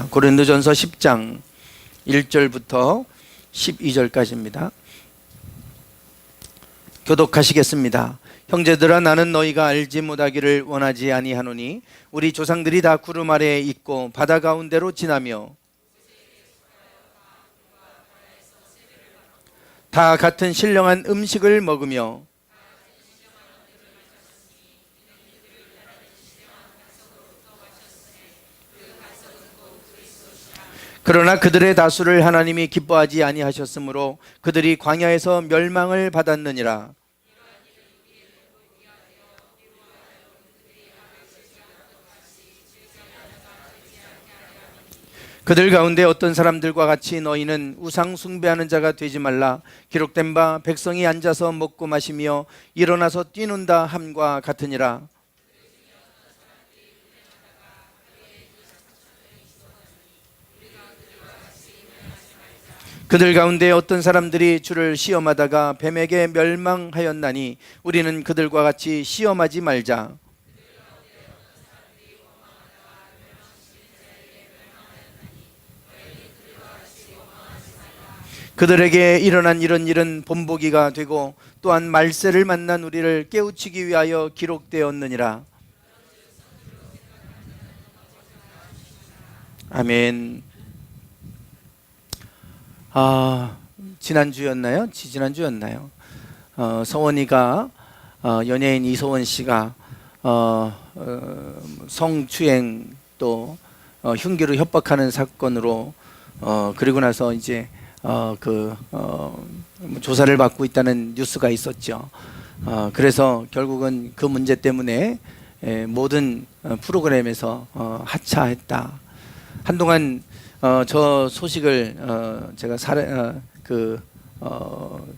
고린도전서 10장 1절부터 12절까지입니다. 교독하시겠습니다. 형제들아, 나는 너희가 알지 못하기를 원하지 아니하노니 우리 조상들이 다 구름 아래에 있고 바다 가운데로 지나며 다 같은 신령한 음식을 먹으며 그러나 그들의 다수를 하나님이 기뻐하지 아니하셨으므로 그들이 광야에서 멸망을 받았느니라. 그들 가운데 어떤 사람들과 같이 너희는 우상 숭배하는 자가 되지 말라. 기록된 바 백성이 앉아서 먹고 마시며 일어나서 뛰는다 함과 같으니라. 그들 가운데 어떤 사람들이 주를 시험하다가 뱀에게 멸망하였나니 우리는 그들과 같이 시험하지 말자. 그들에게 일어난 이런 일은 본보기가 되고 또한 말세를 만난 우리를 깨우치기 위하여 기록되었느니라. 아멘. 지난주였나요? 지난주였나요? 서원이가 연예인 이서원 씨가 성추행 또 흉기로 협박하는 사건으로 그리고 나서 이제 조사를 받고 있다는 뉴스가 있었죠. 그래서 결국은 그 문제 때문에 모든 프로그램에서 하차했다. 한동안 저 소식을 제가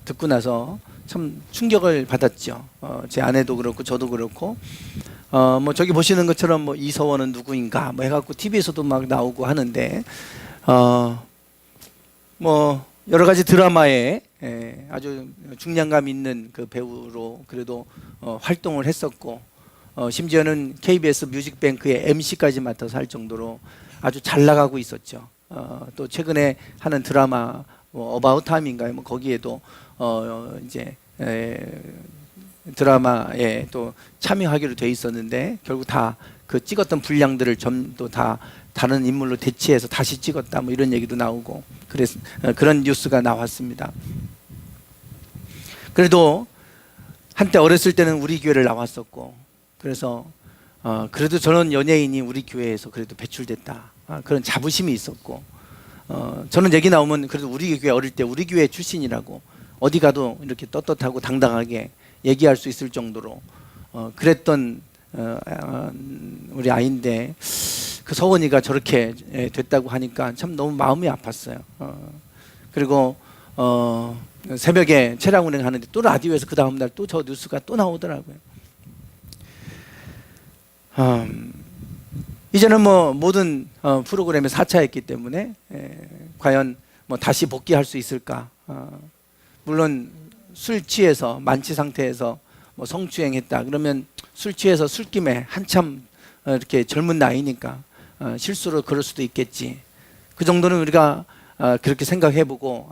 듣고 나서 참 충격을 받았죠. 제 아내도 그렇고 저도 그렇고 저기 보시는 것처럼 이서원은 누구인가 해갖고 TV에서도 막 나오고 하는데 여러 가지 드라마에 아주 중량감 있는 그 배우로 그래도 활동을 했었고 심지어는 KBS 뮤직뱅크의 MC까지 맡아서 할 정도로 아주 잘 나가고 있었죠. 또 최근에 하는 드라마 어바웃 타임인가요? 거기에도 이제 드라마에 또 참여하기로 돼 있었는데 결국 다 그 찍었던 분량들을 전부 다 다른 인물로 대체해서 다시 찍었다 이런 얘기도 나오고 그래서 그런 뉴스가 나왔습니다. 그래도 한때 어렸을 때는 우리 교회를 나왔었고 그래서 그래도 저는 연예인이 우리 교회에서 그래도 배출됐다 그런 자부심이 있었고 저는 얘기 나오면 그래도 우리 교회 어릴 때 우리 교회 출신이라고 어디 가도 이렇게 떳떳하고 당당하게 얘기할 수 있을 정도로 그랬던 우리 아이인데 그 서원이가 저렇게 됐다고 하니까 참 너무 마음이 아팠어요. 그리고 새벽에 차량 운행하는데 또 라디오에서 그 다음날 또 저 뉴스가 또 나오더라고요. 이제는 모든 프로그램에 사차했기 때문에 과연 다시 복귀할 수 있을까? 물론 술 취해서 만취 상태에서 성추행했다 그러면 술 취해서 술김에 한참 이렇게 젊은 나이니까 실수로 그럴 수도 있겠지. 그 정도는 우리가 그렇게 생각해보고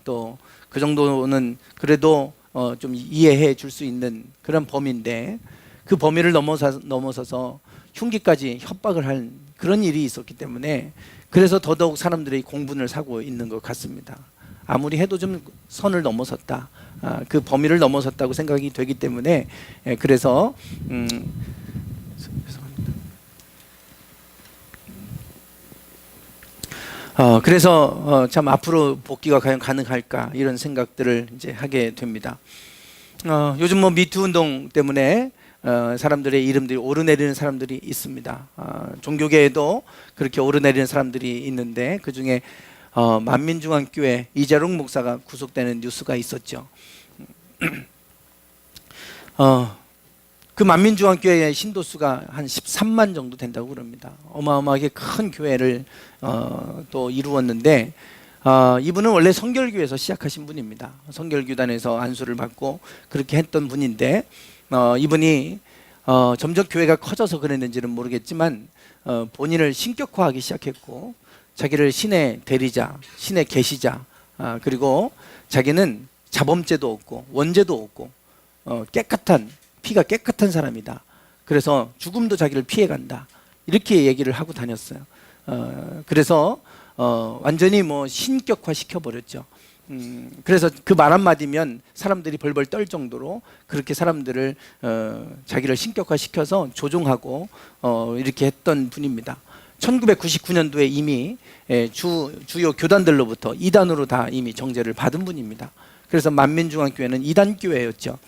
또 그 정도는 그래도 좀 이해해 줄 수 있는 그런 범위인데 그 범위를 넘어서서 흉기까지 협박을 할 그런 일이 있었기 때문에 그래서 더더욱 사람들이 공분을 사고 있는 것 같습니다. 아무리 해도 좀 선을 넘어섰다. 그 범위를 넘어섰다고 생각이 되기 때문에 그래서 참 앞으로 복귀가 과연 가능할까 이런 생각들을 이제 하게 됩니다. 요즘 미투 운동 때문에 사람들의 이름들이 오르내리는 사람들이 있습니다. 종교계에도 그렇게 오르내리는 사람들이 있는데 그 중에 만민중앙교회 이재롱 목사가 구속되는 뉴스가 있었죠. 그 만민중앙교회의 신도수가 한 13만 정도 된다고 그럽니다. 어마어마하게 큰 교회를 또 이루었는데 이분은 원래 성결교회에서 시작하신 분입니다. 성결교단에서 안수를 받고 그렇게 했던 분인데 이분이 점점 교회가 커져서 그랬는지는 모르겠지만 본인을 신격화하기 시작했고, 자기를 신의 대리자, 신의 계시자, 그리고 자기는 자범죄도 없고 원죄도 없고 깨끗한, 피가 깨끗한 사람이다. 그래서 죽음도 자기를 피해간다. 이렇게 얘기를 하고 다녔어요. 그래서 완전히 뭐 신격화 시켜버렸죠. 그래서 그 말 한마디면 사람들이 벌벌 떨 정도로 그렇게 사람들을 자기를 신격화 시켜서 조종하고 이렇게 했던 분입니다. 1999년도에 이미 주요 교단들로부터 이단으로 다 이미 정죄를 받은 분입니다. 그래서 만민중앙교회는 이단교회였죠.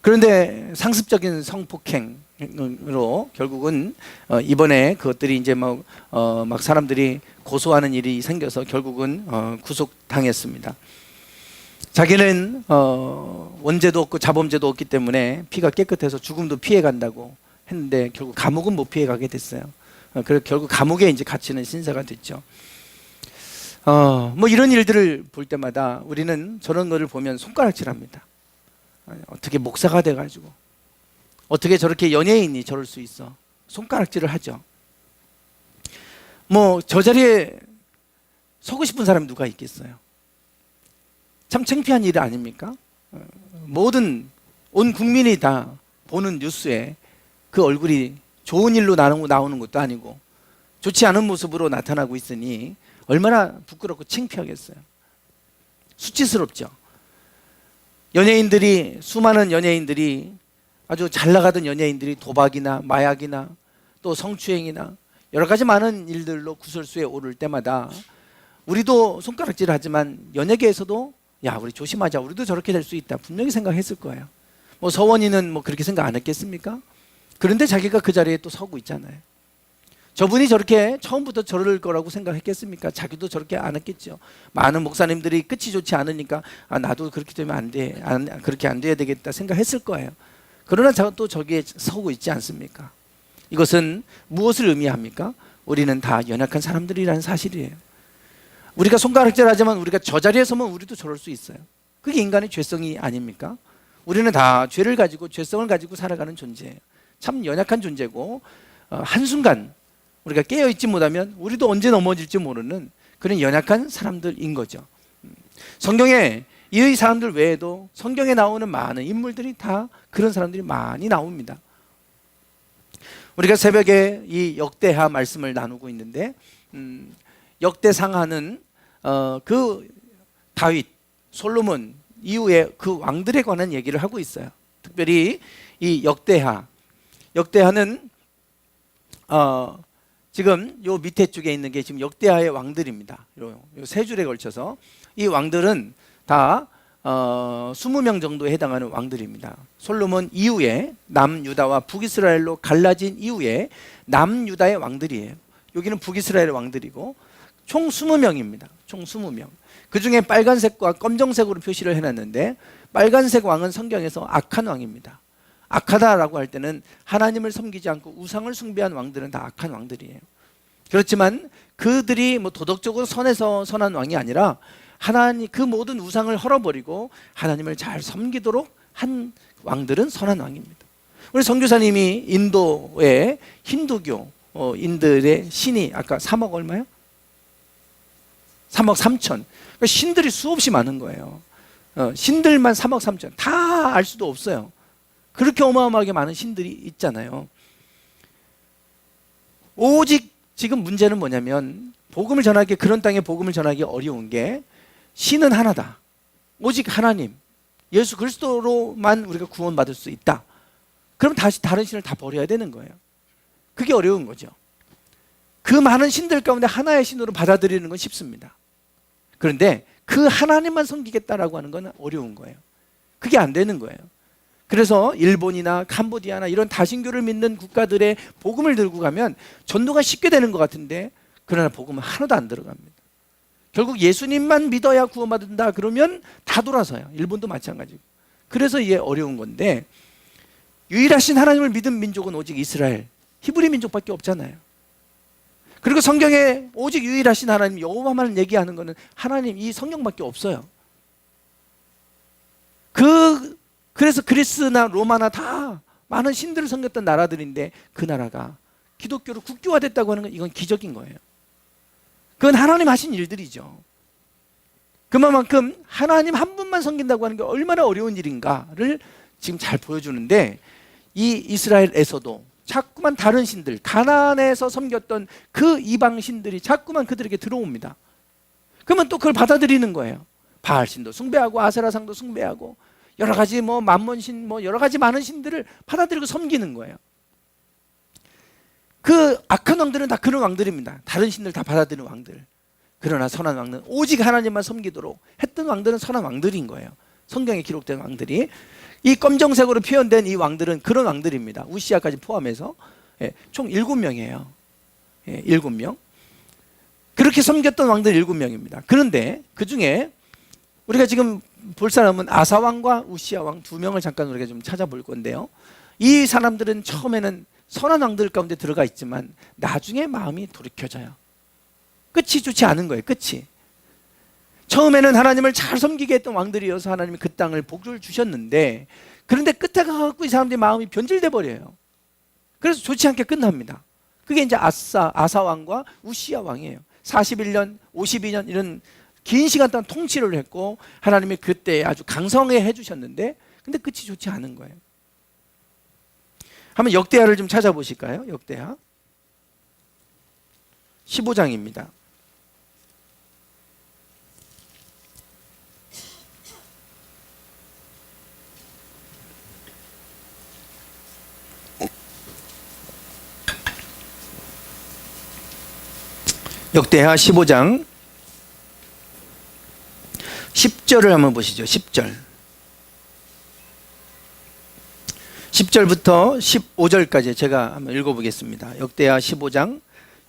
그런데 상습적인 성폭행으로 결국은 이번에 그것들이 이제 막 사람들이 고소하는 일이 생겨서 결국은 구속당했습니다. 자기는 원죄도 없고 자범죄도 없기 때문에 피가 깨끗해서 죽음도 피해간다고 했는데 결국 감옥은 못 피해가게 됐어요. 그래서 결국 감옥에 이제 갇히는 신세가 됐죠. 뭐 이런 일들을 볼 때마다 우리는 저런 거를 보면 손가락질합니다. 어떻게 목사가 돼가지고 어떻게 저렇게 연예인이 저럴 수 있어? 손가락질을 하죠. 뭐 저 자리에 서고 싶은 사람이 누가 있겠어요? 참 창피한 일 아닙니까? 모든 온 국민이 다 보는 뉴스에 그 얼굴이 좋은 일로 나오는 것도 아니고 좋지 않은 모습으로 나타나고 있으니 얼마나 부끄럽고 창피하겠어요. 수치스럽죠. 연예인들이, 수많은 연예인들이, 아주 잘 나가던 연예인들이 도박이나 마약이나 또 성추행이나 여러 가지 많은 일들로 구설수에 오를 때마다 우리도 손가락질 하지만 연예계에서도 야, 우리 조심하자, 우리도 저렇게 될 수 있다 분명히 생각했을 거예요. 뭐 서원이는 뭐 그렇게 생각 안 했겠습니까? 그런데 자기가 그 자리에 또 서고 있잖아요. 저분이 저렇게 처음부터 저럴 거라고 생각했겠습니까? 자기도 저렇게 안 했겠죠. 많은 목사님들이 끝이 좋지 않으니까 나도 그렇게 되면 안 돼, 그렇게 안 돼야 되겠다 생각했을 거예요. 그러나 또 저기에 서고 있지 않습니까? 이것은 무엇을 의미합니까? 우리는 다 연약한 사람들이라는 사실이에요. 우리가 손가락질하지만 우리가 저 자리에 서면 우리도 저럴 수 있어요. 그게 인간의 죄성이 아닙니까? 우리는 다 죄를 가지고 죄성을 가지고 살아가는 존재예요. 참 연약한 존재고 한순간 우리가 깨어있지 못하면 우리도 언제 넘어질지 모르는 그런 연약한 사람들인 거죠. 성경에 이 사람들 외에도 성경에 나오는 많은 인물들이 다 그런 사람들이 많이 나옵니다. 우리가 새벽에 이 역대하 말씀을 나누고 있는데 역대상하는 그 다윗, 솔로몬 이후에 그 왕들에 관한 얘기를 하고 있어요. 특별히 이 역대하는 지금 요 밑에 쪽에 있는 게 지금 역대하의 왕들입니다. 요 세 줄에 걸쳐서 이 왕들은 다 20명 정도에 해당하는 왕들입니다. 솔로몬 이후에 남유다와 북이스라엘로 갈라진 이후에 남유다의 왕들이에요. 여기는 북이스라엘의 왕들이고 총 20명입니다. 총 20명. 그 중에 빨간색과 검정색으로 표시를 해놨는데 빨간색 왕은 성경에서 악한 왕입니다. 악하다라고 할 때는 하나님을 섬기지 않고 우상을 숭배한 왕들은 다 악한 왕들이에요. 그렇지만 그들이 뭐 도덕적으로 선해서 선한 왕이 아니라 하나님 그 모든 우상을 헐어버리고 하나님을 잘 섬기도록 한 왕들은 선한 왕입니다. 우리 선교사님이 인도의 힌두교 인들의 신이 아까 3억 얼마요? 3억 3천. 그러니까 신들이 수없이 많은 거예요. 신들만 3억 3천. 다 알 수도 없어요. 그렇게 어마어마하게 많은 신들이 있잖아요. 오직 지금 문제는 뭐냐면 복음을 전하기, 그런 땅에 복음을 전하기 어려운 게 신은 하나다. 오직 하나님, 예수 그리스도로만 우리가 구원받을 수 있다. 그럼 다시 다른 신을 다 버려야 되는 거예요. 그게 어려운 거죠. 그 많은 신들 가운데 하나의 신으로 받아들이는 건 쉽습니다. 그런데 그 하나님만 섬기겠다라고 하는 건 어려운 거예요. 그게 안 되는 거예요. 그래서 일본이나 캄보디아나 이런 다신교를 믿는 국가들의 복음을 들고 가면 전도가 쉽게 되는 것 같은데 그러나 복음은 하나도 안 들어갑니다. 결국 예수님만 믿어야 구원받는다 그러면 다 돌아서요. 일본도 마찬가지고. 그래서 이게 어려운 건데 유일하신 하나님을 믿은 민족은 오직 이스라엘, 히브리 민족밖에 없잖아요. 그리고 성경에 오직 유일하신 하나님 여호와만 얘기하는 것은 하나님 이 성경밖에 없어요. 그래서 그리스나 로마나 다 많은 신들을 섬겼던 나라들인데 그 나라가 기독교로 국교화됐다고 하는 건 이건 기적인 거예요. 그건 하나님 하신 일들이죠. 그만큼 하나님 한 분만 섬긴다고 하는 게 얼마나 어려운 일인가를 지금 잘 보여주는데, 이 이스라엘에서도 자꾸만 다른 신들, 가나안에서 섬겼던 그 이방 신들이 자꾸만 그들에게 들어옵니다. 그러면 또 그걸 받아들이는 거예요. 바알신도 숭배하고 아세라상도 숭배하고 여러 가지 만몬신 여러 가지 많은 신들을 받아들이고 섬기는 거예요. 그 악한 왕들은 다 그런 왕들입니다. 다른 신들 다 받아들이는 왕들. 그러나 선한 왕들은 오직 하나님만 섬기도록 했던 왕들은 선한 왕들인 거예요. 성경에 기록된 왕들이. 이 검정색으로 표현된 이 왕들은 그런 왕들입니다. 우시아까지 포함해서 총 7명이에요. 7명. 그렇게 섬겼던 왕들 7명입니다. 그런데 그 중에 우리가 지금 볼 사람은 아사왕과 우시아왕 2명을 잠깐 우리가 좀 찾아볼 건데요. 이 사람들은 처음에는 선한 왕들 가운데 들어가 있지만 나중에 마음이 돌이켜져요. 끝이 좋지 않은 거예요. 끝이. 처음에는 하나님을 잘 섬기게 했던 왕들이어서 하나님이 그 땅을 복을 주셨는데, 그런데 끝에 가서 이 사람들의 마음이 변질돼 버려요. 그래서 좋지 않게 끝납니다. 그게 이제 아사왕과 우시아 왕이에요. 41년, 52년 이런 긴 시간 동안 통치를 했고 하나님이 그때 아주 강성하게 해주셨는데, 근데 끝이 좋지 않은 거예요. 한번 역대하를 좀 찾아보실까요? 역대하 15장입니다. 역대하 15장 10절을 한번 보시죠. 10절부터 15절까지 제가 한번 읽어보겠습니다. 역대하 15장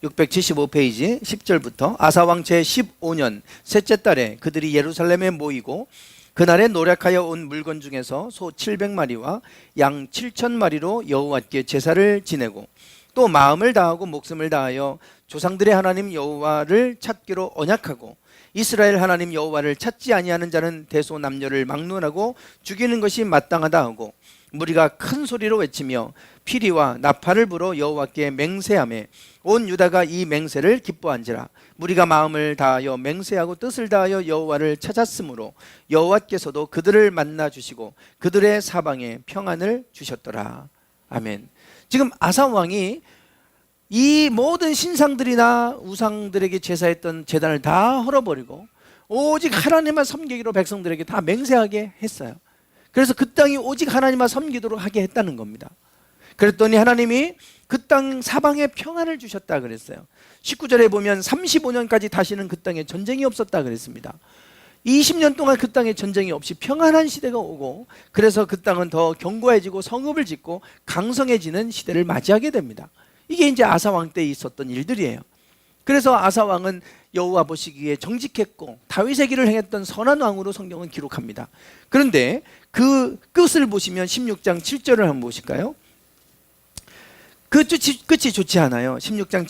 675페이지 10절부터 아사왕 제15년 셋째 달에 그들이 예루살렘에 모이고 그날에 노력하여 온 물건 중에서 소 700마리와 양 7,000마리로 여호와께 제사를 지내고 또 마음을 다하고 목숨을 다하여 조상들의 하나님 여호와를 찾기로 언약하고 이스라엘 하나님 여호와를 찾지 아니하는 자는 대소남녀를 막론하고 죽이는 것이 마땅하다 하고 무리가 큰 소리로 외치며 피리와 나팔을 불어 여호와께 맹세하며 온 유다가 이 맹세를 기뻐한지라. 무리가 마음을 다하여 맹세하고 뜻을 다하여 여호와를 찾았으므로 여호와께서도 그들을 만나 주시고 그들의 사방에 평안을 주셨더라. 아멘. 지금 아사 왕이 이 모든 신상들이나 우상들에게 제사했던 제단을 다 헐어버리고 오직 하나님만 섬기기로 백성들에게 다 맹세하게 했어요. 그래서 그 땅이 오직 하나님만 섬기도록 하게 했다는 겁니다. 그랬더니 하나님이 그 땅 사방에 평안을 주셨다 그랬어요. 19절에 보면 35년까지 다시는 그 땅에 전쟁이 없었다 그랬습니다. 20년 동안 그 땅에 전쟁이 없이 평안한 시대가 오고, 그래서 그 땅은 더 견고해지고 성읍을 짓고 강성해지는 시대를 맞이하게 됩니다. 이게 이제 아사왕 때 있었던 일들이에요. 그래서 아사왕은 여호와 보시기에 정직했고 다윗의 길을 행했던 선한 왕으로 성경은 기록합니다. 그런데 그 끝을 보시면 16장 7절을 한번 보실까요? 그 끝이 좋지 않아요. 16장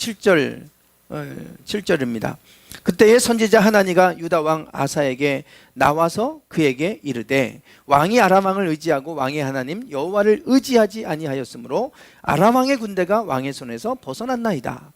7절입니다. 그때의 선지자 하나니가 유다 왕 아사에게 나와서 그에게 이르되 왕이 아람 왕을 의지하고 왕의 하나님 여호와를 의지하지 아니하였으므로 아람 왕의 군대가 왕의 손에서 벗어났나이다.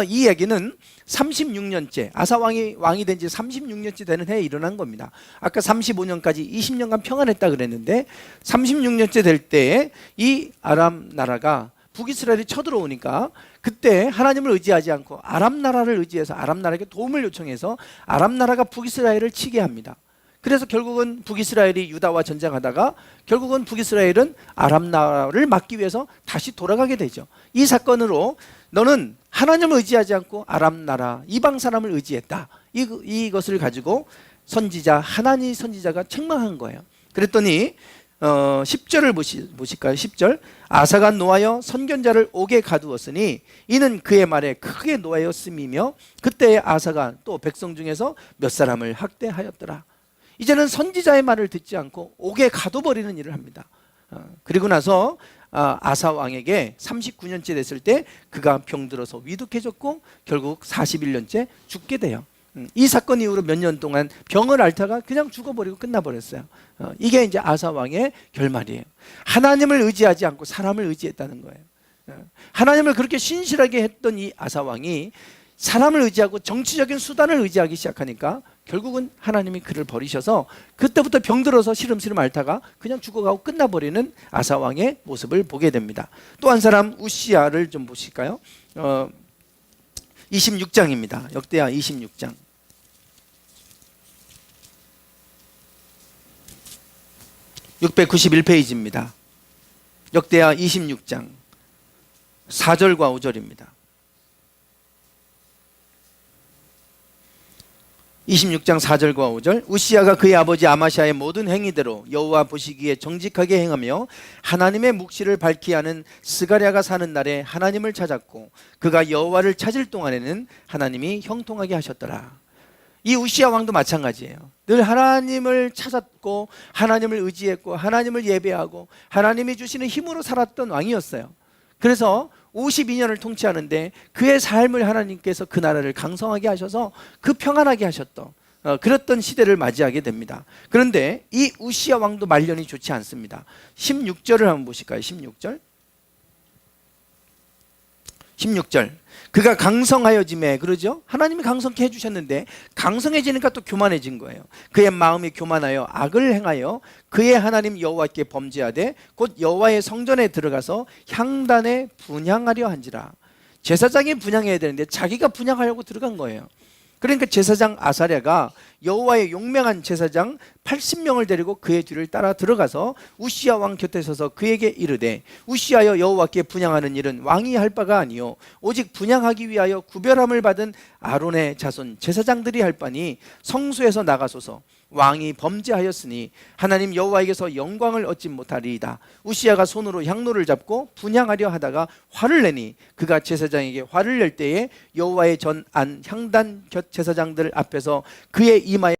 이 얘기는 36년째 아사 왕이 된 지 36년째 되는 해에 일어난 겁니다. 아까 35년까지 20년간 평안했다 그랬는데 36년째 될 때에 이 아람 나라가 북이스라엘이 쳐들어오니까 그때 하나님을 의지하지 않고 아람 나라를 의지해서 아람 나라에게 도움을 요청해서 아람 나라가 북이스라엘을 치게 합니다. 그래서 결국은 북이스라엘이 유다와 전쟁하다가 결국은 북이스라엘은 아람 나라를 막기 위해서 다시 돌아가게 되죠. 이 사건으로 너는 하나님을 의지하지 않고 아람 나라 이방 사람을 의지했다. 이것을 가지고 선지자 하나니 선지자가 책망한 거예요. 그랬더니 10절을 보실까요? 10절. 아사가 노하여 선견자를 옥에 가두었으니 이는 그의 말에 크게 노하였음이며 그때의 아사가 또 백성 중에서 몇 사람을 학대하였더라. 이제는 선지자의 말을 듣지 않고 옥에 가둬버리는 일을 합니다. 그리고 나서 아사 왕에게 39년째 됐을 때 그가 병들어서 위독해졌고 결국 41년째 죽게 돼요. 이 사건 이후로 몇 년 동안 병을 앓다가 그냥 죽어버리고 끝나버렸어요. 이게 이제 아사 왕의 결말이에요. 하나님을 의지하지 않고 사람을 의지했다는 거예요. 하나님을 그렇게 신실하게 했던 이 아사 왕이 사람을 의지하고 정치적인 수단을 의지하기 시작하니까 결국은 하나님이 그를 버리셔서 그때부터 병들어서 시름시름 앓다가 그냥 죽어가고 끝나버리는 아사 왕의 모습을 보게 됩니다. 또 한 사람 우시야를 좀 보실까요? 26장입니다. 역대하 26장. 691페이지입니다. 역대하 26장 4절과 5절입니다. 26장 4절과 5절. 우시야가 그의 아버지 아마샤의 모든 행위대로 여호와 보시기에 정직하게 행하며 하나님의 묵시를 밝히 하는 스가랴가 사는 날에 하나님을 찾았고 그가 여호와를 찾을 동안에는 하나님이 형통하게 하셨더라. 이 우시야 왕도 마찬가지예요. 늘 하나님을 찾았고 하나님을 의지했고 하나님을 예배하고 하나님이 주시는 힘으로 살았던 왕이었어요. 그래서 52년을 통치하는데 그의 삶을 하나님께서 그 나라를 강성하게 하셔서 그 평안하게 하셨던 그랬던 시대를 맞이하게 됩니다. 그런데 이 우시야 왕도 말년이 좋지 않습니다. 16절을 한번 보실까요? 16절. 그가 강성하여짐에, 그러죠? 하나님이 강성케 해주셨는데 강성해지니까 또 교만해진 거예요. 그의 마음이 교만하여 악을 행하여 그의 하나님 여호와께 범죄하되 곧 여호와의 성전에 들어가서 향단에 분향하려 한지라. 제사장이 분향해야 되는데 자기가 분향하려고 들어간 거예요. 그러니까 제사장 아사랴가 여호와의 용맹한 제사장 80명을 데리고 그의 뒤를 따라 들어가서 우시야 왕 곁에 서서 그에게 이르되 우시하여 여호와께 분향하는 일은 왕이 할 바가 아니요 오직 분향하기 위하여 구별함을 받은 아론의 자손 제사장들이 할 바니 성소에서 나가소서. 왕이 범죄하였으니 하나님 여호와에게서 영광을 얻지 못하리이다. 우시야가 손으로 향로를 잡고 분향하려 하다가 화를 내니 그가 제사장에게 화를 낼 때에 여호와의 전 안 향단 곁 제사장들 앞에서 그의 이마에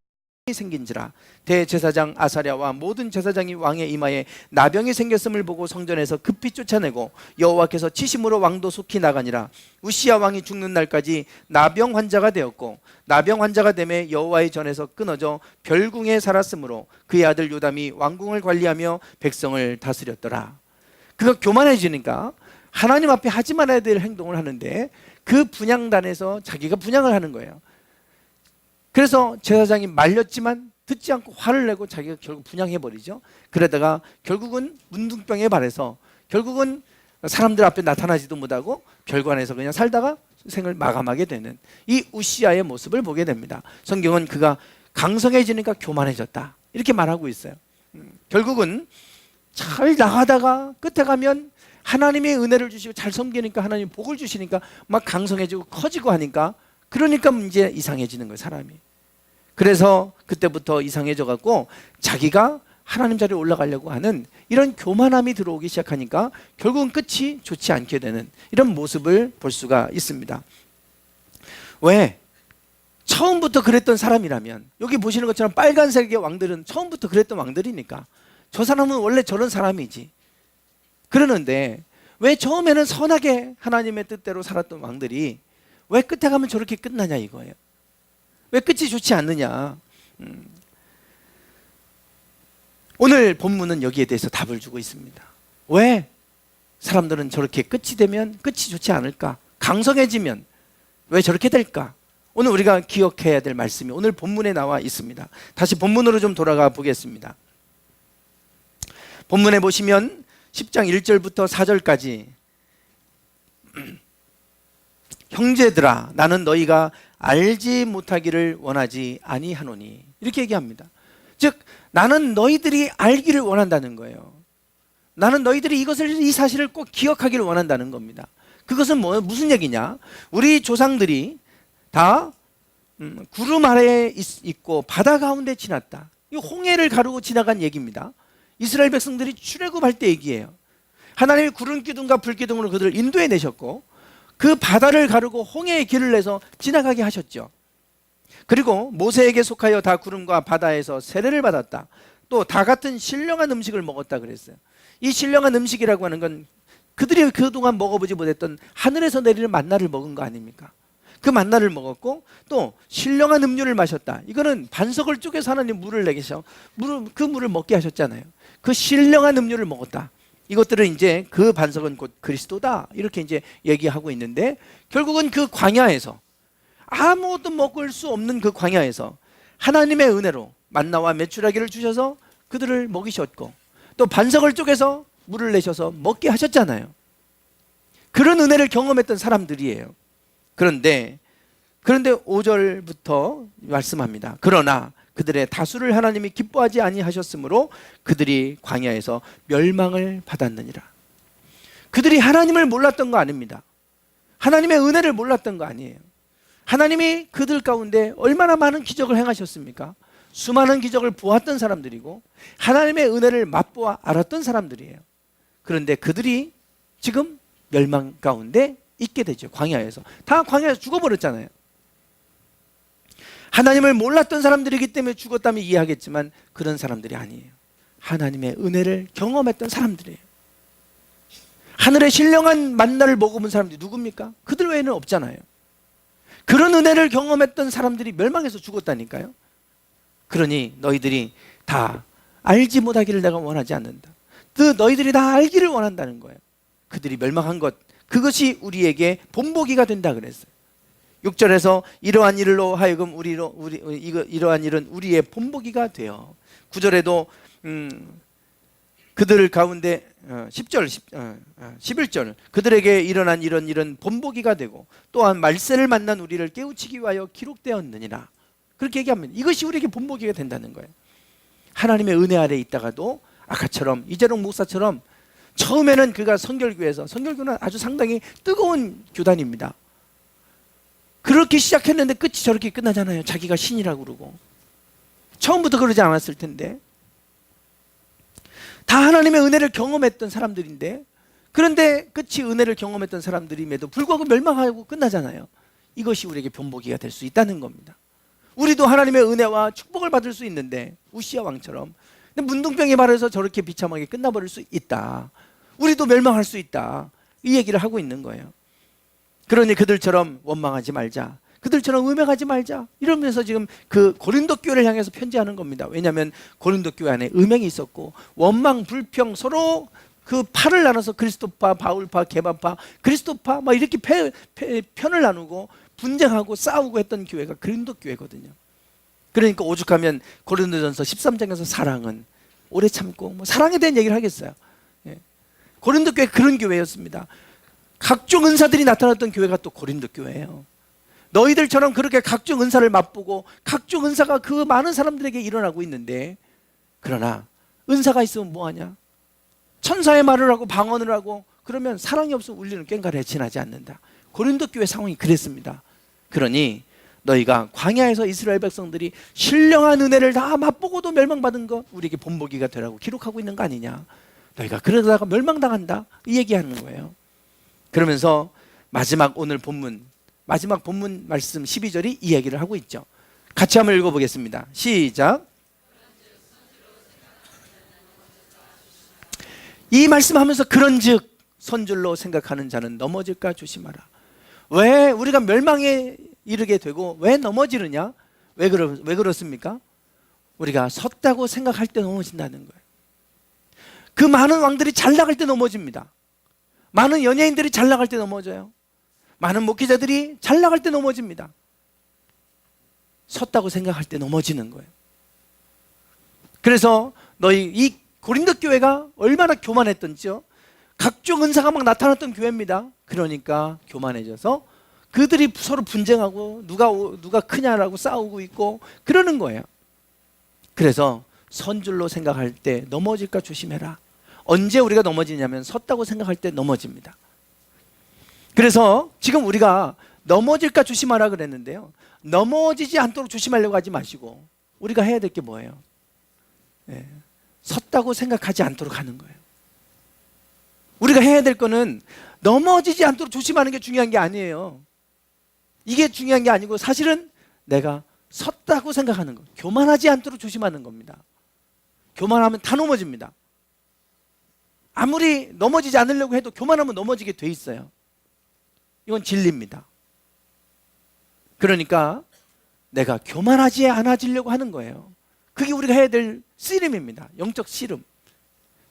생긴지라. 대제사장 아사랴와 모든 제사장이 왕의 이마에 나병이 생겼음을 보고 성전에서 급히 쫓아내고 여호와께서 치심으로 왕도 속히 나가니라. 우시야 왕이 죽는 날까지 나병 환자가 되었고 나병 환자가 되매 여호와의 전에서 끊어져 별궁에 살았으므로 그의 아들 요담이 왕궁을 관리하며 백성을 다스렸더라. 그가 교만해지니까 하나님 앞에 하지 말아야 될 행동을 하는데 그 분향단에서 자기가 분향을 하는 거예요. 그래서 제사장이 말렸지만 듣지 않고 화를 내고 자기가 결국 분향해버리죠. 그러다가 결국은 문둥병에 발해서 결국은 사람들 앞에 나타나지도 못하고 별관에서 그냥 살다가 생을 마감하게 되는 이 우시야의 모습을 보게 됩니다. 성경은 그가 강성해지니까 교만해졌다 이렇게 말하고 있어요. 결국은 잘 나가다가 끝에 가면 하나님의 은혜를 주시고 잘 섬기니까 하나님 복을 주시니까 막 강성해지고 커지고 하니까 그러니까 이제 이상해지는 거예요, 사람이. 그래서 그때부터 이상해져 갖고 자기가 하나님 자리에 올라가려고 하는 이런 교만함이 들어오기 시작하니까 결국은 끝이 좋지 않게 되는 이런 모습을 볼 수가 있습니다. 왜? 처음부터 그랬던 사람이라면, 여기 보시는 것처럼 빨간색의 왕들은 처음부터 그랬던 왕들이니까 저 사람은 원래 저런 사람이지. 그러는데 왜 처음에는 선하게 하나님의 뜻대로 살았던 왕들이 왜 끝에 가면 저렇게 끝나냐 이거예요. 왜 끝이 좋지 않느냐. 오늘 본문은 여기에 대해서 답을 주고 있습니다. 왜 사람들은 저렇게 끝이 되면 끝이 좋지 않을까? 강성해지면 왜 저렇게 될까? 오늘 우리가 기억해야 될 말씀이 오늘 본문에 나와 있습니다. 다시 본문으로 좀 돌아가 보겠습니다. 본문에 보시면 10장 1절부터 4절까지 형제들아 나는 너희가 알지 못하기를 원하지 아니하노니 이렇게 얘기합니다. 즉 나는 너희들이 알기를 원한다는 거예요. 나는 너희들이 이 사실을 꼭 기억하기를 원한다는 겁니다. 그것은 무슨 얘기냐? 우리 조상들이 다 구름 아래에 있고 바다 가운데 지났다. 이 홍해를 가르고 지나간 얘기입니다. 이스라엘 백성들이 출애굽할 때 얘기예요. 하나님이 구름 기둥과 불 기둥으로 그들을 인도해 내셨고 그 바다를 가르고 홍해의 길을 내서 지나가게 하셨죠. 그리고 모세에게 속하여 다 구름과 바다에서 세례를 받았다. 또 다 같은 신령한 음식을 먹었다 그랬어요. 이 신령한 음식이라고 하는 건 그들이 그동안 먹어보지 못했던 하늘에서 내리는 만나를 먹은 거 아닙니까? 그 만나를 먹었고 또 신령한 음료를 마셨다. 이거는 반석을 쪼개서 하나님 물을 내게 하셔 그 물을 먹게 하셨잖아요. 그 신령한 음료를 먹었다. 이것들은 이제 그 반석은 곧 그리스도다. 이렇게 이제 얘기하고 있는데 결국은 그 광야에서 아무것도 먹을 수 없는 그 광야에서 하나님의 은혜로 만나와 메추라기를 주셔서 그들을 먹이셨고 또 반석을 쪼개서 물을 내셔서 먹게 하셨잖아요. 그런 은혜를 경험했던 사람들이에요. 그런데 5절부터 말씀합니다. 그러나 그들의 다수를 하나님이 기뻐하지 아니하셨으므로 그들이 광야에서 멸망을 받았느니라. 그들이 하나님을 몰랐던 거 아닙니다. 하나님의 은혜를 몰랐던 거 아니에요. 하나님이 그들 가운데 얼마나 많은 기적을 행하셨습니까? 수많은 기적을 보았던 사람들이고 하나님의 은혜를 맛보아 알았던 사람들이에요. 그런데 그들이 지금 멸망 가운데 있게 되죠. 광야에서. 다 광야에서 죽어버렸잖아요. 하나님을 몰랐던 사람들이기 때문에 죽었다면 이해하겠지만 그런 사람들이 아니에요. 하나님의 은혜를 경험했던 사람들이에요. 하늘의 신령한 만나를 먹어본 사람들이 누굽니까? 그들 외에는 없잖아요. 그런 은혜를 경험했던 사람들이 멸망해서 죽었다니까요. 그러니 너희들이 다 알지 못하기를 내가 원하지 않는다. 너희들이 다 알기를 원한다는 거예요. 그들이 멸망한 것, 그것이 우리에게 본보기가 된다 그랬어요. 6절에서 이러한 일로 하여금 이러한 일은 우리의 본보기가 되어 9절에도 그들 가운데 11절 그들에게 일어난 이런 일은 본보기가 되고 또한 말세를 만난 우리를 깨우치기 위하여 기록되었느니라. 그렇게 얘기하면 이것이 우리에게 본보기가 된다는 거예요. 하나님의 은혜 아래에 있다가도 아까처럼 이재롱 목사처럼 처음에는 그가 선결교는 아주 상당히 뜨거운 교단입니다. 그렇게 시작했는데 끝이 저렇게 끝나잖아요. 자기가 신이라고 그러고. 처음부터 그러지 않았을 텐데. 다 하나님의 은혜를 경험했던 사람들인데 그런데 끝이 은혜를 경험했던 사람들임에도 불구하고 멸망하고 끝나잖아요. 이것이 우리에게 본보기가 될 수 있다는 겁니다. 우리도 하나님의 은혜와 축복을 받을 수 있는데 우시아 왕처럼 근데 문둥병에 말해서 저렇게 비참하게 끝나버릴 수 있다. 우리도 멸망할 수 있다. 이 얘기를 하고 있는 거예요. 그러니 그들처럼 원망하지 말자. 그들처럼 음행하지 말자. 이러면서 지금 그 고린도 교회를 향해서 편지하는 겁니다. 왜냐하면 고린도 교회 안에 음행이 있었고 원망, 불평 서로 그 파를 나눠서 그리스도파, 바울파, 게바파, 그리스도파 막 이렇게 편을 나누고 분쟁하고 싸우고 했던 교회가 고린도 교회거든요. 그러니까 오죽하면 고린도전서 13장에서 사랑은 오래 참고 뭐 사랑에 대한 얘기를 하겠어요. 예. 고린도 교회 그런 교회였습니다. 각종 은사들이 나타났던 교회가 또 고린도 교회예요. 너희들처럼 그렇게 각종 은사를 맛보고 각종 은사가 그 많은 사람들에게 일어나고 있는데 그러나 은사가 있으면 뭐하냐? 천사의 말을 하고 방언을 하고 그러면 사랑이 없으면 울리는 꽹과리에 지나지 않는다. 고린도 교회 상황이 그랬습니다. 그러니 너희가 광야에서 이스라엘 백성들이 신령한 은혜를 다 맛보고도 멸망받은 것 우리에게 본보기가 되라고 기록하고 있는 거 아니냐. 너희가 그러다가 멸망당한다. 이 얘기하는 거예요. 그러면서 마지막 본문 말씀 12절이 이 얘기를 하고 있죠. 같이 한번 읽어보겠습니다. 시작. 이 말씀하면서 그런즉 선줄로 생각하는 자는 넘어질까 조심하라. 왜 우리가 멸망에 이르게 되고 왜 넘어지느냐? 왜 그렇습니까? 우리가 섰다고 생각할 때 넘어진다는 거예요. 그 많은 왕들이 잘 나갈 때 넘어집니다. 많은 연예인들이 잘 나갈 때 넘어져요. 많은 목회자들이 잘 나갈 때 넘어집니다. 섰다고 생각할 때 넘어지는 거예요. 그래서 이 고린도 교회가 얼마나 교만했던지요. 각종 은사가 막 나타났던 교회입니다. 그러니까 교만해져서 그들이 서로 분쟁하고 누가 크냐라고 싸우고 있고 그러는 거예요. 그래서 선줄로 생각할 때 넘어질까 조심해라. 언제 우리가 넘어지냐면 섰다고 생각할 때 넘어집니다. 그래서 지금 우리가 넘어질까 조심하라 그랬는데요. 넘어지지 않도록 조심하려고 하지 마시고 우리가 해야 될 게 뭐예요? 네. 섰다고 생각하지 않도록 하는 거예요. 우리가 해야 될 거는 넘어지지 않도록 조심하는 게 중요한 게 아니에요. 이게 중요한 게 아니고 사실은 내가 섰다고 생각하는 거. 교만하지 않도록 조심하는 겁니다. 교만하면 다 넘어집니다. 아무리 넘어지지 않으려고 해도 교만하면 넘어지게 돼 있어요. 이건 진리입니다. 그러니까 내가 교만하지 않아지려고 하는 거예요. 그게 우리가 해야 될 씨름입니다. 영적 씨름.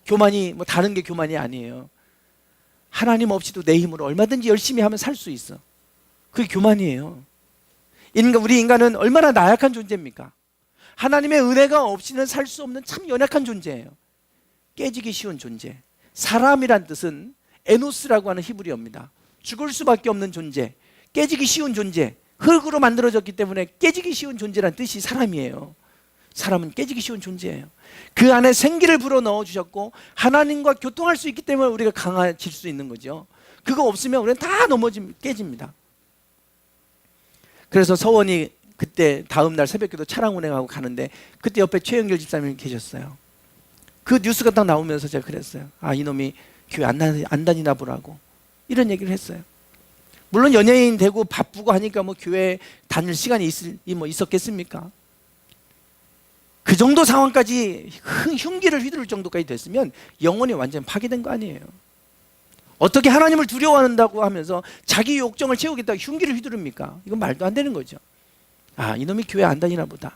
교만이 뭐 다른 게 교만이 아니에요. 하나님 없이도 내 힘으로 얼마든지 열심히 하면 살 수 있어. 그게 교만이에요. 우리 인간은 얼마나 나약한 존재입니까? 하나님의 은혜가 없이는 살 수 없는 참 연약한 존재예요. 깨지기 쉬운 존재. 사람이란 뜻은 에노스라고 하는 히브리어입니다. 죽을 수밖에 없는 존재, 깨지기 쉬운 존재. 흙으로 만들어졌기 때문에 깨지기 쉬운 존재란 뜻이 사람이에요. 사람은 깨지기 쉬운 존재예요. 그 안에 생기를 불어넣어 주셨고 하나님과 교통할 수 있기 때문에 우리가 강해질 수 있는 거죠. 그거 없으면 우리는 다 깨집니다. 그래서 서원이 그때 다음날 새벽기도 차량 운행하고 가는데 그때 옆에 최영길 집사님이 계셨어요. 그 뉴스가 딱 나오면서 제가 그랬어요. 아, 이놈이 교회 안 다니나 보라고 이런 얘기를 했어요. 물론 연예인 되고 바쁘고 하니까 뭐 교회 다닐 시간이 있었겠습니까? 그 정도 상황까지 흉기를 휘두를 정도까지 됐으면 영혼이 완전 파괴된 거 아니에요. 어떻게 하나님을 두려워한다고 하면서 자기 욕정을 채우겠다고 흉기를 휘두릅니까? 이건 말도 안 되는 거죠. 아, 이놈이 교회 안 다니나 보다.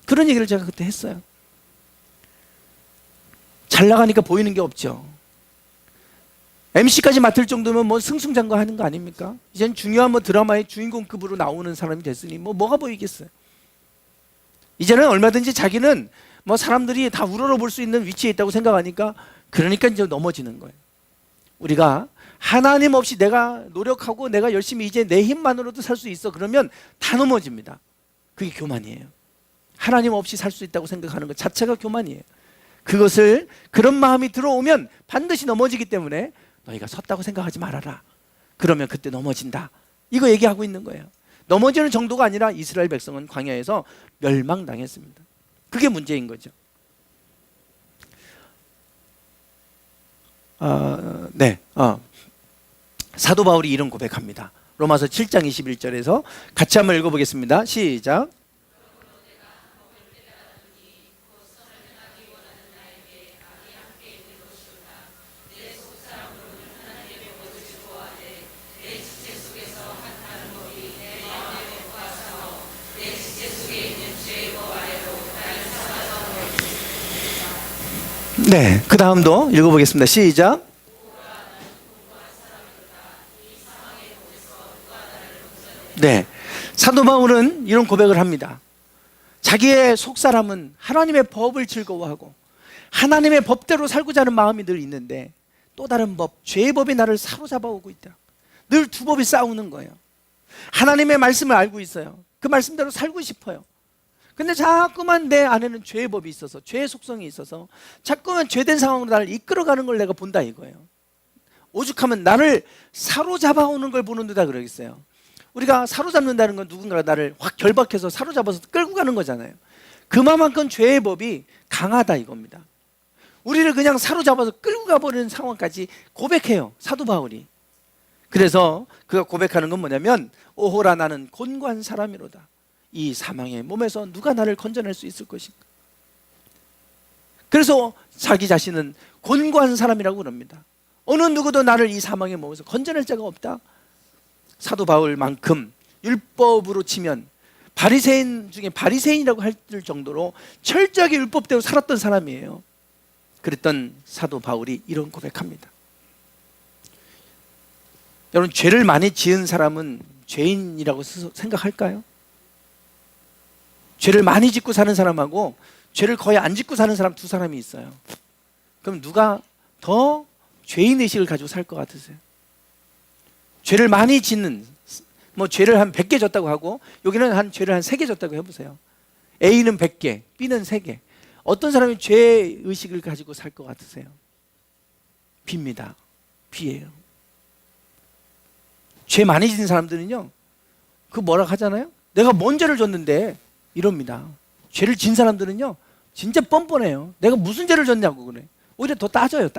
그런 얘기를 제가 그때 했어요. 잘 나가니까 보이는 게 없죠. MC까지 맡을 정도면 뭐 승승장구하는 거 아닙니까? 이젠 중요한 뭐 드라마의 주인공급으로 나오는 사람이 됐으니 뭐가 보이겠어요? 이제는 얼마든지 자기는 뭐 사람들이 다 우러러 볼 수 있는 위치에 있다고 생각하니까 그러니까 이제 넘어지는 거예요. 우리가 하나님 없이 내가 노력하고 내가 열심히 이제 내 힘만으로도 살 수 있어 그러면 다 넘어집니다. 그게 교만이에요. 하나님 없이 살 수 있다고 생각하는 것 자체가 교만이에요. 그런 마음이 들어오면 반드시 넘어지기 때문에 너희가 섰다고 생각하지 말아라. 그러면 그때 넘어진다. 이거 얘기하고 있는 거예요. 넘어지는 정도가 아니라 이스라엘 백성은 광야에서 멸망당했습니다. 그게 문제인 거죠. 사도 바울이 이런 고백합니다. 로마서 7장 21절에서 같이 한번 읽어보겠습니다. 시작. 네, 그 다음도 읽어보겠습니다. 시작. 네, 사도 바울은 이런 고백을 합니다. 자기의 속사람은 하나님의 법을 즐거워하고 하나님의 법대로 살고자 하는 마음이 늘 있는데 또 다른 법, 죄의 법이 나를 사로잡아 오고 있다. 늘 두 법이 싸우는 거예요. 하나님의 말씀을 알고 있어요. 그 말씀대로 살고 싶어요. 근데 자꾸만 내 안에는 죄의 법이 있어서, 죄의 속성이 있어서 자꾸만 죄된 상황으로 나를 이끌어가는 걸 내가 본다 이거예요. 오죽하면 나를 사로잡아 오는 걸 보는 듯다 그러겠어요. 우리가 사로잡는다는 건 누군가가 나를 확 결박해서 사로잡아서 끌고 가는 거잖아요. 그만큼 죄의 법이 강하다 이겁니다. 우리를 그냥 사로잡아서 끌고 가버리는 상황까지 고백해요, 사도 바울이. 그래서 그가 고백하는 건 뭐냐면 오호라 나는 곤고한 사람이로다. 이 사망의 몸에서 누가 나를 건져낼 수 있을 것인가. 그래서 자기 자신은 곤고한 사람이라고 그럽니다. 어느 누구도 나를 이 사망의 몸에서 건져낼 자가 없다. 사도 바울만큼 율법으로 치면 바리새인 중에 바리새인이라고 할 정도로 철저하게 율법대로 살았던 사람이에요. 그랬던 사도 바울이 이런 고백합니다. 여러분, 죄를 많이 지은 사람은 죄인이라고 생각할까요? 죄를 많이 짓고 사는 사람하고 죄를 거의 안 짓고 사는 사람 두 사람이 있어요. 그럼 누가 더 죄인의식을 가지고 살 것 같으세요? 죄를 많이 짓는, 뭐 죄를 한 100개 졌다고 하고 여기는 죄를 한 3개 졌다고 해보세요. A는 100개, B는 3개. 어떤 사람이 죄의식을 가지고 살 것 같으세요? B입니다. B예요. 죄 많이 짓는 사람들은요, 그 뭐라고 하잖아요? 내가 뭔 죄를 졌는데 이럽니다. 죄를 진 사람들은요 진짜 뻔뻔해요. 내가 무슨 죄를 졌냐고 그래. 오히려 더 따져요.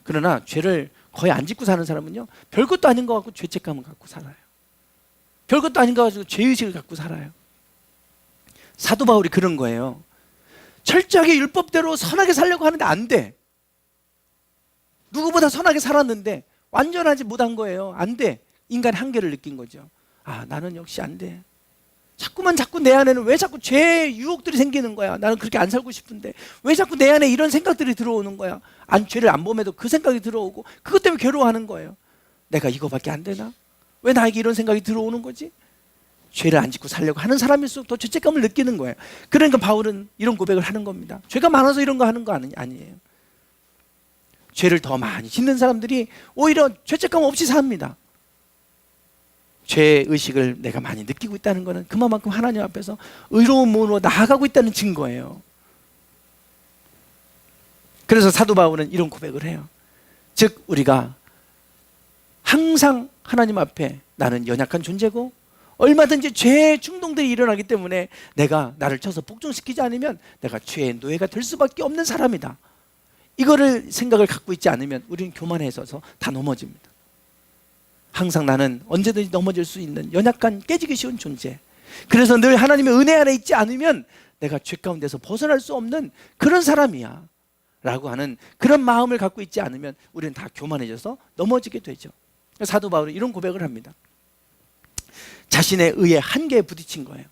그러나 죄를 거의 안 짓고 사는 사람은요 별것도 아닌 것 같고 죄책감을 갖고 살아요. 별것도 아닌 것 가지고 죄의식을 갖고 살아요. 사도 바울이 그런 거예요. 철저하게 율법대로 선하게 살려고 하는데 안 돼. 누구보다 선하게 살았는데 완전하지 못한 거예요. 안 돼. 인간의 한계를 느낀 거죠. 아, 나는 역시 안 돼. 자꾸 내 안에는 왜 자꾸 죄의 유혹들이 생기는 거야. 나는 그렇게 안 살고 싶은데 왜 자꾸 내 안에 이런 생각들이 들어오는 거야. 죄를 안 범해도 그 생각이 들어오고 그것 때문에 괴로워하는 거예요. 내가 이거밖에 안 되나? 왜 나에게 이런 생각이 들어오는 거지? 죄를 안 짓고 살려고 하는 사람일수록 더 죄책감을 느끼는 거예요. 그러니까 바울은 이런 고백을 하는 겁니다. 죄가 많아서 이런 거 하는 거 아니에요. 죄를 더 많이 짓는 사람들이 오히려 죄책감 없이 삽니다. 죄의식을 내가 많이 느끼고 있다는 것은 그만큼 하나님 앞에서 의로움으로 나아가고 있다는 증거예요. 그래서 사도 바울은 이런 고백을 해요. 즉 우리가 항상 하나님 앞에 나는 연약한 존재고 얼마든지 죄의 충동들이 일어나기 때문에 내가 나를 쳐서 복종시키지 않으면 내가 죄의 노예가 될 수밖에 없는 사람이다. 이거를 생각을 갖고 있지 않으면 우리는 교만해져서 다 넘어집니다. 항상 나는 언제든지 넘어질 수 있는 연약한 깨지기 쉬운 존재. 그래서 늘 하나님의 은혜 안에 있지 않으면 내가 죄 가운데서 벗어날 수 없는 그런 사람이야 라고 하는 그런 마음을 갖고 있지 않으면 우리는 다 교만해져서 넘어지게 되죠. 사도 바울은 이런 고백을 합니다. 자신의 의의 한계에 부딪힌 거예요.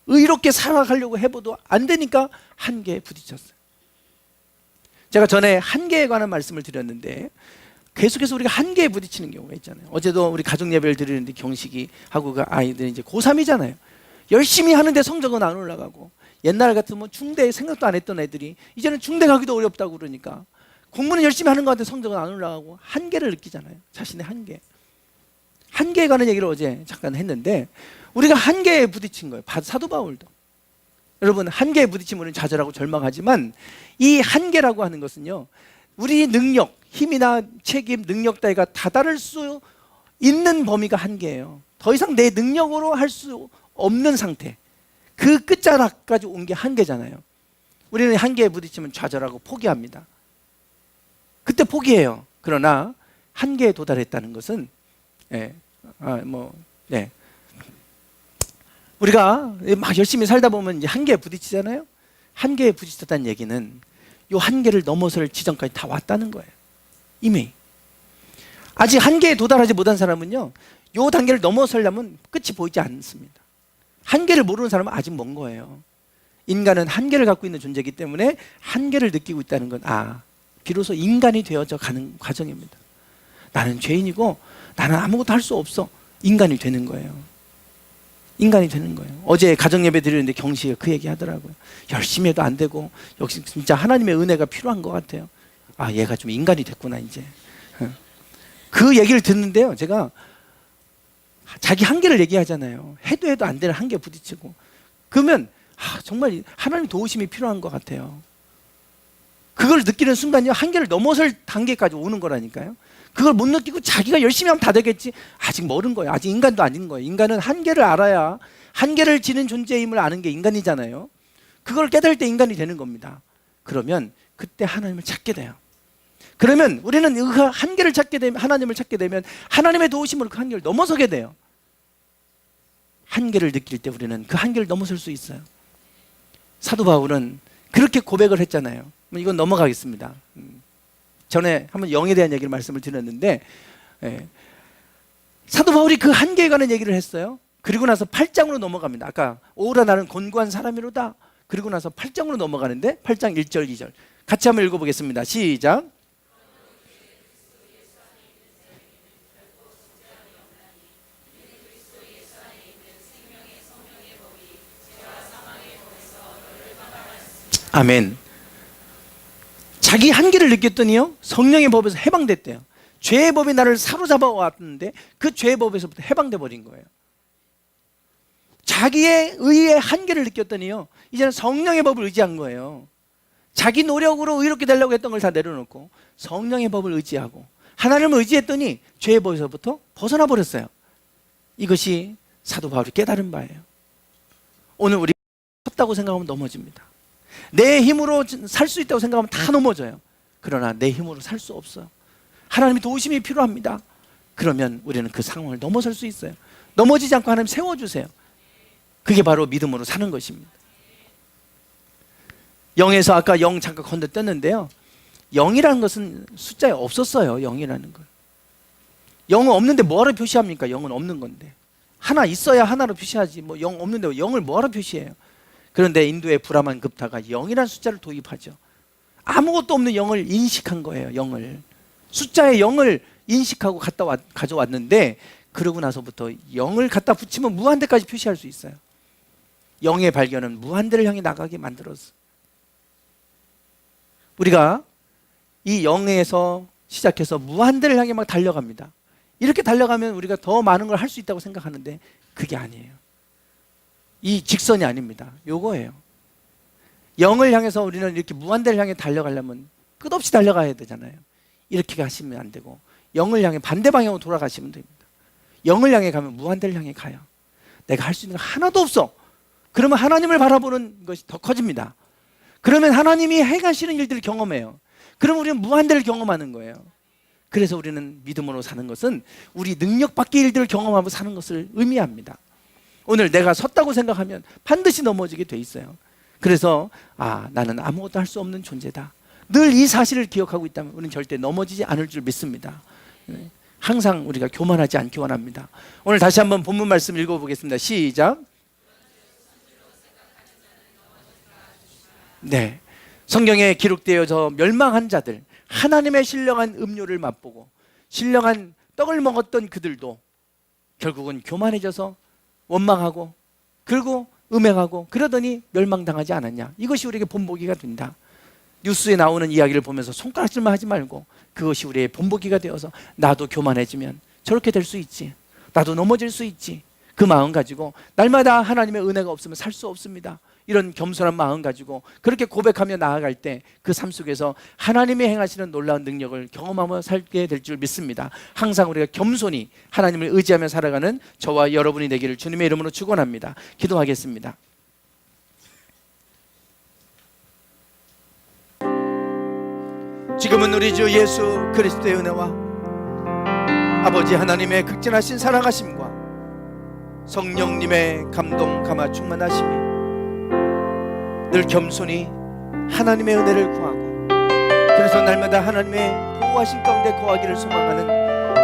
의롭게 살아가려고 해봐도 안 되니까 한계에 부딪혔어요. 제가 전에 한계에 관한 말씀을 드렸는데 계속해서 우리가 한계에 부딪히는 경우가 있잖아요. 어제도 우리 가족 예배를 드리는데 경식이 하고 그 아이들이 이제 고3이잖아요. 열심히 하는데 성적은 안 올라가고 옛날 같으면 중대 생각도 안 했던 애들이 이제는 중대 가기도 어렵다고 그러니까 공부는 열심히 하는 것 같은데 성적은 안 올라가고 한계를 느끼잖아요. 자신의 한계. 한계에 관한 얘기를 어제 잠깐 했는데 우리가 한계에 부딪힌 거예요. 사도 바울도. 여러분 한계에 부딪히면 우리는 좌절하고 절망하지만 이 한계라고 하는 것은요. 우리 능력, 힘이나 책임, 능력 따위가 다다를 수 있는 범위가 한계예요. 더 이상 내 능력으로 할 수 없는 상태. 그 끝자락까지 온 게 한계잖아요. 우리는 한계에 부딪히면 좌절하고 포기합니다. 그때 포기해요. 그러나 한계에 도달했다는 것은 우리가 막 열심히 살다 보면 이제 한계에 부딪히잖아요. 한계에 부딪혔다는 얘기는 이 한계를 넘어설 지점까지 다 왔다는 거예요. 이미 아직 한계에 도달하지 못한 사람은요, 이 단계를 넘어서려면 끝이 보이지 않습니다. 한계를 모르는 사람은 아직 먼 거예요. 인간은 한계를 갖고 있는 존재이기 때문에 한계를 느끼고 있다는 건 비로소 인간이 되어져 가는 과정입니다. 나는 죄인이고 나는 아무것도 할 수 없어. 인간이 되는 거예요. 인간이 되는 거예요. 어제 가정예배 드리는데 경식이가 그 얘기 하더라고요. 열심히 해도 안 되고 역시 진짜 하나님의 은혜가 필요한 것 같아요. 얘가 좀 인간이 됐구나 이제. 그 얘기를 듣는데요, 제가 자기 한계를 얘기하잖아요. 해도 안 되는 한계에 부딪히고 그러면 정말 하나님 도우심이 필요한 것 같아요. 그걸 느끼는 순간요, 한계를 넘어설 단계까지 오는 거라니까요. 그걸 못 느끼고 자기가 열심히 하면 다 되겠지. 아직 멀은 거예요. 아직 인간도 아닌 거예요. 인간은 한계를 알아야 한계를 지는 존재임을 아는 게 인간이잖아요. 그걸 깨달을 때 인간이 되는 겁니다. 그러면 그때 하나님을 찾게 돼요. 그러면 우리는 그 한계를 찾게 되면, 하나님을 찾게 되면 하나님의 도우심으로 그 한계를 넘어서게 돼요. 한계를 느낄 때 우리는 그 한계를 넘어설 수 있어요. 사도 바울은 그렇게 고백을 했잖아요. 이건 넘어가겠습니다. 전에 한번 영에 대한 얘기를 말씀을 드렸는데 사도 바울이 그 한계에 관한 얘기를 했어요. 그리고 나서 8장으로 넘어갑니다. 아까 오라 나는 곤고한 사람이로다. 그리고 나서 8장으로 넘어가는데 8장 1절 2절 같이 한번 읽어보겠습니다. 시작. 아멘. 자기 한계를 느꼈더니요, 성령의 법에서 해방됐대요. 죄의 법이 나를 사로잡아 왔는데 그 죄의 법에서부터 해방돼 버린 거예요. 자기의 의의 한계를 느꼈더니요, 이제는 성령의 법을 의지한 거예요. 자기 노력으로 의롭게 되려고 했던 걸 다 내려놓고 성령의 법을 의지하고 하나님을 의지했더니 죄의 법에서부터 벗어나 버렸어요. 이것이 사도 바울이 깨달은 바예요. 오늘 우리가 섰다고 생각하면 넘어집니다. 내 힘으로 살 수 있다고 생각하면 다 넘어져요. 그러나 내 힘으로 살 수 없어요. 하나님의 도우심이 필요합니다. 그러면 우리는 그 상황을 넘어설 수 있어요. 넘어지지 않고 하나님 세워주세요. 그게 바로 믿음으로 사는 것입니다. 영에서 아까 영 잠깐 건너뛰었는데요, 영이라는 것은 숫자에 없었어요. 영이라는 걸. 영은 없는데 뭐하러 표시합니까? 영은 없는 건데. 하나 있어야 하나로 표시하지. 뭐 0 없는데 0을 뭐하러 표시해요? 그런데 인도의 브라만 급타가 0이라는 숫자를 도입하죠. 아무것도 없는 0을 인식한 거예요. 0을 숫자에 0을 인식하고 가져왔는데, 그러고 나서부터 0을 갖다 붙이면 무한대까지 표시할 수 있어요. 0의 발견은 무한대를 향해 나가게 만들었어. 우리가 이 0에서 시작해서 무한대를 향해 막 달려갑니다. 이렇게 달려가면 우리가 더 많은 걸 할 수 있다고 생각하는데 그게 아니에요. 이 직선이 아닙니다. 요거예요. 0을 향해서 우리는 이렇게 무한대를 향해 달려가려면 끝없이 달려가야 되잖아요. 이렇게 가시면 안 되고 0을 향해 반대 방향으로 돌아가시면 됩니다. 0을 향해 가면 무한대를 향해 가요. 내가 할 수 있는 거 하나도 없어. 그러면 하나님을 바라보는 것이 더 커집니다. 그러면 하나님이 행하시는 일들을 경험해요. 그럼 우리는 무한대를 경험하는 거예요. 그래서 우리는 믿음으로 사는 것은 우리 능력 밖의 일들을 경험하고 사는 것을 의미합니다. 오늘 내가 섰다고 생각하면 반드시 넘어지게 돼 있어요. 그래서 나는 아무것도 할 수 없는 존재다. 늘 이 사실을 기억하고 있다면 우리는 절대 넘어지지 않을 줄 믿습니다. 항상 우리가 교만하지 않기 원합니다. 오늘 다시 한번 본문 말씀 읽어보겠습니다. 시작. 네, 성경에 기록되어져 멸망한 자들, 하나님의 신령한 음료를 맛보고 신령한 떡을 먹었던 그들도 결국은 교만해져서 원망하고 그리고 음행하고 그러더니 멸망당하지 않았냐. 이것이 우리에게 본보기가 된다. 뉴스에 나오는 이야기를 보면서 손가락질만 하지 말고 그것이 우리의 본보기가 되어서 나도 교만해지면 저렇게 될 수 있지, 나도 넘어질 수 있지, 그 마음 가지고 날마다 하나님의 은혜가 없으면 살 수 없습니다. 이런 겸손한 마음 가지고 그렇게 고백하며 나아갈 때 그 삶 속에서 하나님이 행하시는 놀라운 능력을 경험하며 살게 될 줄 믿습니다. 항상 우리가 겸손히 하나님을 의지하며 살아가는 저와 여러분이 되기를 주님의 이름으로 축원합니다. 기도하겠습니다. 지금은 우리 주 예수 그리스도의 은혜와 아버지 하나님의 극진하신 사랑하심과 성령님의 감동 감화 충만하심이 늘 겸손히 하나님의 은혜를 구하고 그래서 날마다 하나님의 보호하신 가운데 거하기를 소망하는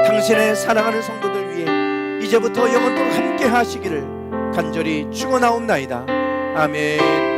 당신의 사랑하는 성도들 위해 이제부터 영원토록 함께 하시기를 간절히 축원하옵나이다. 아멘.